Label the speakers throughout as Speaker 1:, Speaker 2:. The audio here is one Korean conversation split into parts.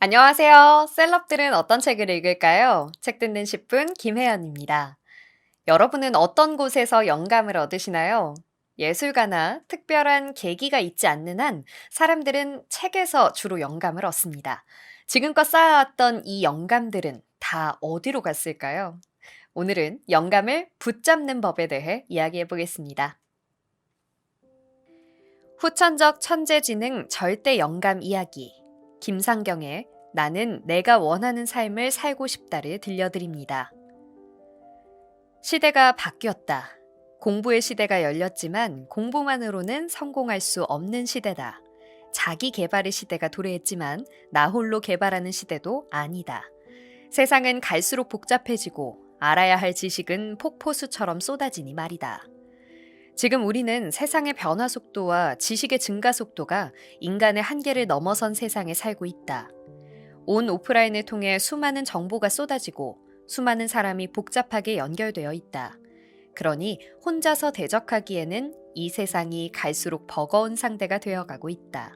Speaker 1: 안녕하세요. 셀럽들은 어떤 책을 읽을까요? 책 듣는 10분 김혜연입니다. 여러분은 어떤 곳에서 영감을 얻으시나요? 예술가나 특별한 계기가 있지 않는 한 사람들은 책에서 주로 영감을 얻습니다. 지금껏 쌓아왔던 이 영감들은 다 어디로 갔을까요? 오늘은 영감을 붙잡는 법에 대해 이야기해 보겠습니다. 후천적 천재지능 절대 영감 이야기. 김상경의 나는 내가 원하는 삶을 살고 싶다를 들려드립니다. 시대가 바뀌었다. 공부의 시대가 열렸지만 공부만으로는 성공할 수 없는 시대다. 자기 개발의 시대가 도래했지만 나 홀로 개발하는 시대도 아니다. 세상은 갈수록 복잡해지고 알아야 할 지식은 폭포수처럼 쏟아지니 말이다. 지금 우리는 세상의 변화 속도와 지식의 증가 속도가 인간의 한계를 넘어선 세상에 살고 있다. 온 오프라인을 통해 수많은 정보가 쏟아지고 수많은 사람이 복잡하게 연결되어 있다. 그러니 혼자서 대적하기에는 이 세상이 갈수록 버거운 상대가 되어가고 있다.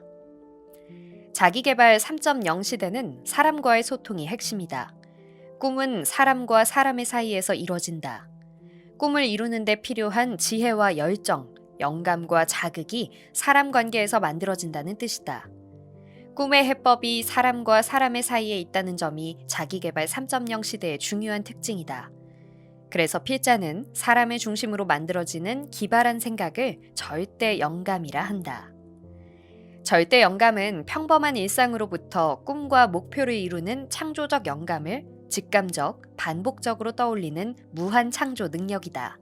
Speaker 1: 자기계발 3.0 시대는 사람과의 소통이 핵심이다. 꿈은 사람과 사람의 사이에서 이루어진다. 꿈을 이루는 데 필요한 지혜와 열정, 영감과 자극이 사람 관계에서 만들어진다는 뜻이다. 꿈의 해법이 사람과 사람의 사이에 있다는 점이 자기계발 3.0 시대의 중요한 특징이다. 그래서 필자는 사람의 중심으로 만들어지는 기발한 생각을 절대 영감이라 한다. 절대 영감은 평범한 일상으로부터 꿈과 목표를 이루는 창조적 영감을 직감적, 반복적으로 떠올리는 무한 창조 능력이다.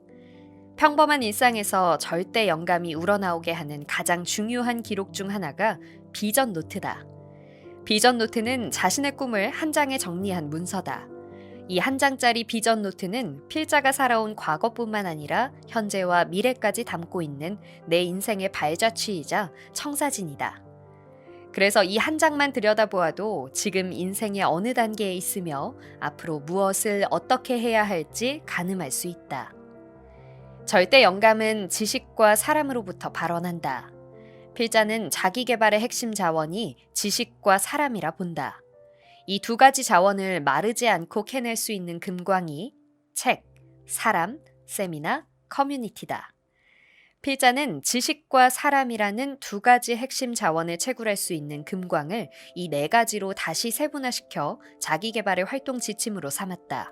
Speaker 1: 평범한 일상에서 절대 영감이 우러나오게 하는 가장 중요한 기록 중 하나가 비전 노트다. 비전 노트는 자신의 꿈을 한 장에 정리한 문서다. 이 한 장짜리 비전 노트는 필자가 살아온 과거뿐만 아니라 현재와 미래까지 담고 있는 내 인생의 발자취이자 청사진이다. 그래서 이 한 장만 들여다보아도 지금 인생의 어느 단계에 있으며 앞으로 무엇을 어떻게 해야 할지 가늠할 수 있다. 절대 영감은 지식과 사람으로부터 발원한다. 필자는 자기 개발의 핵심 자원이 지식과 사람이라 본다. 이 두 가지 자원을 마르지 않고 캐낼 수 있는 금광이 책, 사람, 세미나, 커뮤니티다. 필자는 지식과 사람이라는 두 가지 핵심 자원을 채굴할 수 있는 금광을 이 네 가지로 다시 세분화시켜 자기 개발의 활동 지침으로 삼았다.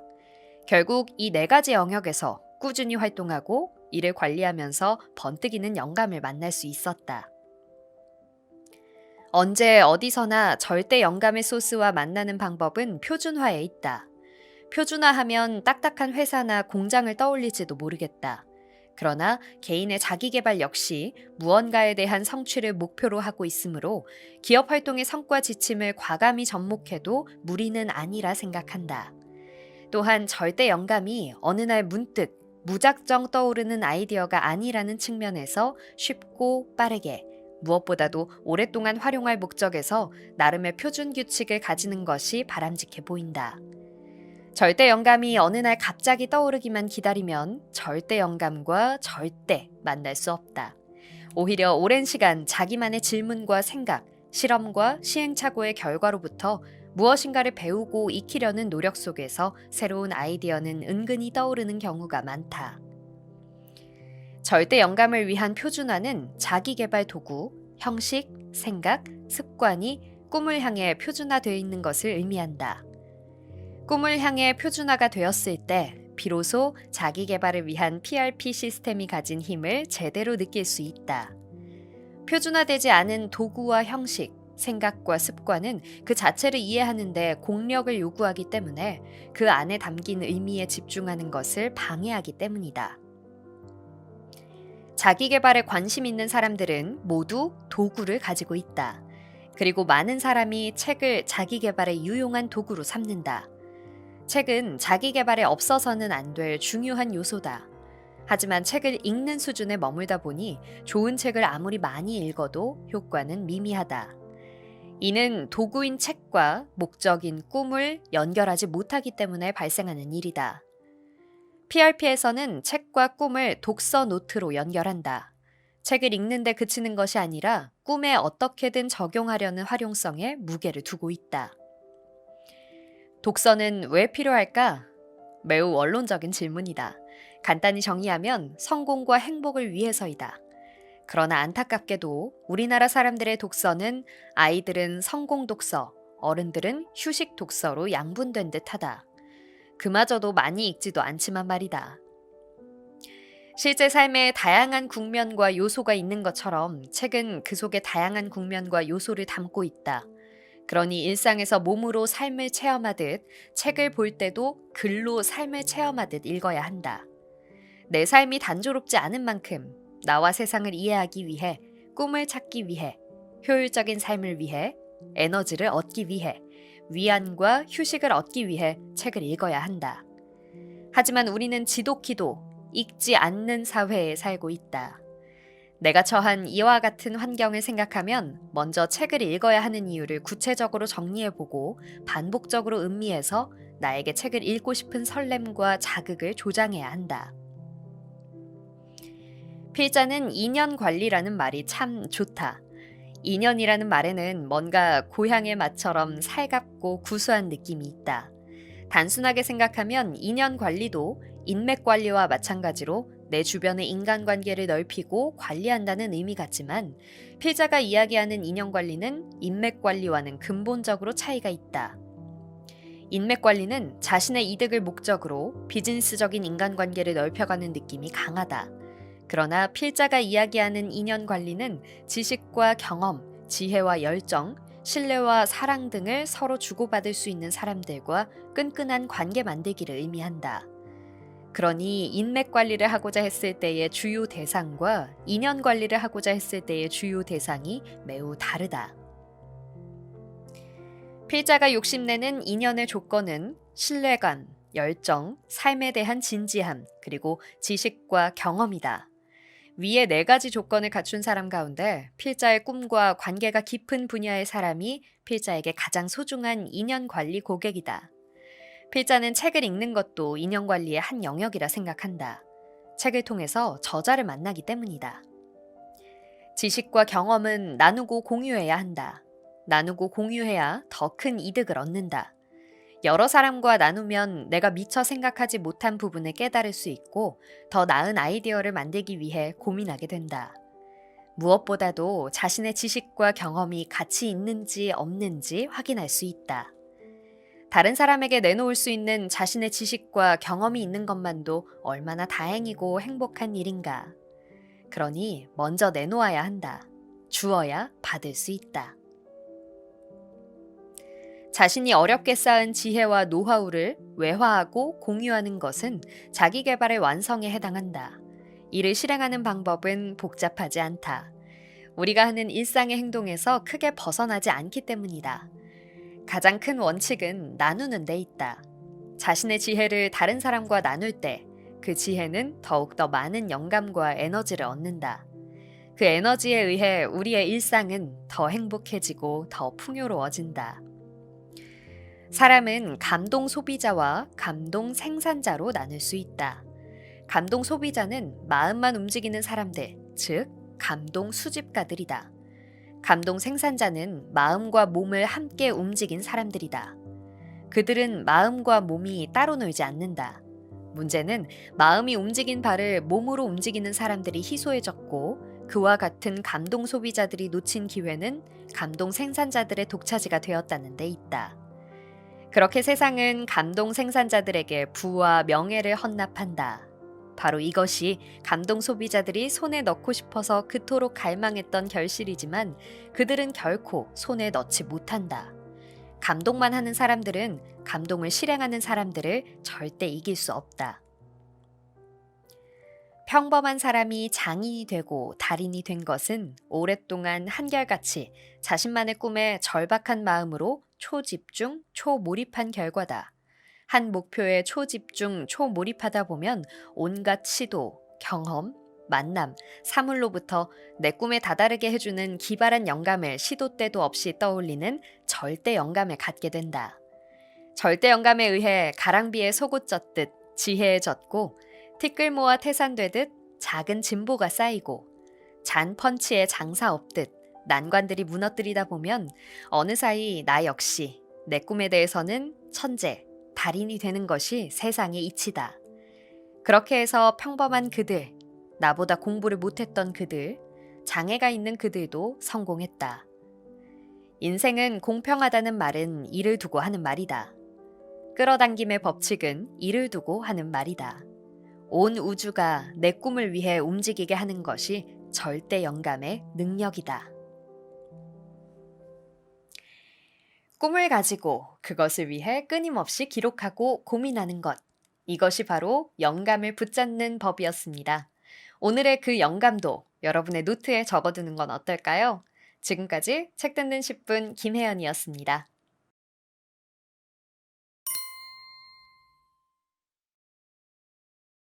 Speaker 1: 결국 이 네 가지 영역에서 꾸준히 활동하고 이를 관리하면서 번뜩이는 영감을 만날 수 있었다. 언제 어디서나 절대 영감의 소스와 만나는 방법은 표준화에 있다. 표준화하면 딱딱한 회사나 공장을 떠올릴지도 모르겠다. 그러나 개인의 자기개발 역시 무언가에 대한 성취를 목표로 하고 있으므로 기업 활동의 성과 지침을 과감히 접목해도 무리는 아니라 생각한다. 또한 절대 영감이 어느 날 문득 무작정 떠오르는 아이디어가 아니라는 측면에서 쉽고 빠르게 무엇보다도 오랫동안 활용할 목적에서 나름의 표준 규칙을 가지는 것이 바람직해 보인다. 절대 영감이 어느 날 갑자기 떠오르기만 기다리면 절대 영감과 절대 만날 수 없다. 오히려 오랜 시간 자기만의 질문과 생각, 실험과 시행착오의 결과로부터 무엇인가를 배우고 익히려는 노력 속에서 새로운 아이디어는 은근히 떠오르는 경우가 많다. 절대 영감을 위한 표준화는 자기개발 도구, 형식, 생각, 습관이 꿈을 향해 표준화되어 있는 것을 의미한다. 꿈을 향해 표준화가 되었을 때 비로소 자기 개발을 위한 PRP 시스템이 가진 힘을 제대로 느낄 수 있다. 표준화되지 않은 도구와 형식, 생각과 습관은 그 자체를 이해하는 데 공력을 요구하기 때문에 그 안에 담긴 의미에 집중하는 것을 방해하기 때문이다. 자기 개발에 관심 있는 사람들은 모두 도구를 가지고 있다. 그리고 많은 사람이 책을 자기 개발에 유용한 도구로 삼는다. 책은 자기 개발에 없어서는 안 될 중요한 요소다. 하지만 책을 읽는 수준에 머물다 보니 좋은 책을 아무리 많이 읽어도 효과는 미미하다. 이는 도구인 책과 목적인 꿈을 연결하지 못하기 때문에 발생하는 일이다. PRP에서는 책과 꿈을 독서 노트로 연결한다. 책을 읽는데 그치는 것이 아니라 꿈에 어떻게든 적용하려는 활용성에 무게를 두고 있다. 독서는 왜 필요할까? 매우 원론적인 질문이다. 간단히 정의하면 성공과 행복을 위해서이다. 그러나 안타깝게도 우리나라 사람들의 독서는 아이들은 성공 독서, 어른들은 휴식 독서로 양분된 듯하다. 그마저도 많이 읽지도 않지만 말이다. 실제 삶에 다양한 국면과 요소가 있는 것처럼 책은 그 속에 다양한 국면과 요소를 담고 있다. 그러니 일상에서 몸으로 삶을 체험하듯 책을 볼 때도 글로 삶을 체험하듯 읽어야 한다. 내 삶이 단조롭지 않은 만큼 나와 세상을 이해하기 위해, 꿈을 찾기 위해, 효율적인 삶을 위해, 에너지를 얻기 위해, 위안과 휴식을 얻기 위해 책을 읽어야 한다. 하지만 우리는 지독히도 읽지 않는 사회에 살고 있다. 내가 처한 이와 같은 환경을 생각하면 먼저 책을 읽어야 하는 이유를 구체적으로 정리해보고 반복적으로 음미해서 나에게 책을 읽고 싶은 설렘과 자극을 조장해야 한다. 필자는 인연 관리라는 말이 참 좋다. 인연이라는 말에는 뭔가 고향의 맛처럼 살갑고 구수한 느낌이 있다. 단순하게 생각하면 인연 관리도 인맥 관리와 마찬가지로 내 주변의 인간관계를 넓히고 관리한다는 의미 같지만 필자가 이야기하는 인연 관리는 인맥 관리와는 근본적으로 차이가 있다. 인맥 관리는 자신의 이득을 목적으로 비즈니스적인 인간관계를 넓혀가는 느낌이 강하다. 그러나 필자가 이야기하는 인연 관리는 지식과 경험, 지혜와 열정, 신뢰와 사랑 등을 서로 주고받을 수 있는 사람들과 끈끈한 관계 만들기를 의미한다. 그러니 인맥 관리를 하고자 했을 때의 주요 대상과 인연 관리를 하고자 했을 때의 주요 대상이 매우 다르다. 필자가 욕심내는 인연의 조건은 신뢰감, 열정, 삶에 대한 진지함, 그리고 지식과 경험이다. 위의 4가지 조건을 갖춘 사람 가운데 필자의 꿈과 관계가 깊은 분야의 사람이 필자에게 가장 소중한 인연 관리 고객이다. 필자는 책을 읽는 것도 인연 관리의 한 영역이라 생각한다. 책을 통해서 저자를 만나기 때문이다. 지식과 경험은 나누고 공유해야 한다. 나누고 공유해야 더 큰 이득을 얻는다. 여러 사람과 나누면 내가 미처 생각하지 못한 부분을 깨달을 수 있고 더 나은 아이디어를 만들기 위해 고민하게 된다. 무엇보다도 자신의 지식과 경험이 가치 있는지 없는지 확인할 수 있다. 다른 사람에게 내놓을 수 있는 자신의 지식과 경험이 있는 것만도 얼마나 다행이고 행복한 일인가. 그러니 먼저 내놓아야 한다. 주어야 받을 수 있다. 자신이 어렵게 쌓은 지혜와 노하우를 외화하고 공유하는 것은 자기 개발의 완성에 해당한다. 이를 실행하는 방법은 복잡하지 않다. 우리가 하는 일상의 행동에서 크게 벗어나지 않기 때문이다. 가장 큰 원칙은 나누는 데 있다. 자신의 지혜를 다른 사람과 나눌 때 그 지혜는 더욱더 많은 영감과 에너지를 얻는다. 그 에너지에 의해 우리의 일상은 더 행복해지고 더 풍요로워진다. 사람은 감동 소비자와 감동 생산자로 나눌 수 있다. 감동 소비자는 마음만 움직이는 사람들, 즉 감동 수집가들이다. 감동 생산자는 마음과 몸을 함께 움직인 사람들이다. 그들은 마음과 몸이 따로 놀지 않는다. 문제는 마음이 움직인 바를 몸으로 움직이는 사람들이 희소해졌고 그와 같은 감동 소비자들이 놓친 기회는 감동 생산자들의 독차지가 되었다는 데 있다. 그렇게 세상은 감동 생산자들에게 부와 명예를 헌납한다. 바로 이것이 감동 소비자들이 손에 넣고 싶어서 그토록 갈망했던 결실이지만 그들은 결코 손에 넣지 못한다. 감동만 하는 사람들은 감동을 실행하는 사람들을 절대 이길 수 없다. 평범한 사람이 장인이 되고 달인이 된 것은 오랫동안 한결같이 자신만의 꿈에 절박한 마음으로 초집중, 초몰입한 결과다. 한 목표에 초집중, 초몰입하다 보면 온갖 시도, 경험, 만남, 사물로부터 내 꿈에 다다르게 해주는 기발한 영감을 시도 때도 없이 떠올리는 절대 영감을 갖게 된다. 절대 영감에 의해 가랑비에 속옷 젖듯 지혜에 젖고 티끌모아 태산되듯 작은 진보가 쌓이고 잔 펀치에 장사 없듯 난관들이 무너뜨리다 보면 어느 사이 나 역시 내 꿈에 대해서는 천재, 달인이 되는 것이 세상의 이치다. 그렇게 해서 평범한 그들, 나보다 공부를 못했던 그들, 장애가 있는 그들도 성공했다. 인생은 공평하다는 말은 이를 두고 하는 말이다. 끌어당김의 법칙은 이를 두고 하는 말이다. 온 우주가 내 꿈을 위해 움직이게 하는 것이 절대 영감의 능력이다. 꿈을 가지고 그것을 위해 끊임없이 기록하고 고민하는 것. 이것이 바로 영감을 붙잡는 법이었습니다. 오늘의 그 영감도 여러분의 노트에 적어두는 건 어떨까요? 지금까지 책 듣는 10분 김혜연이었습니다.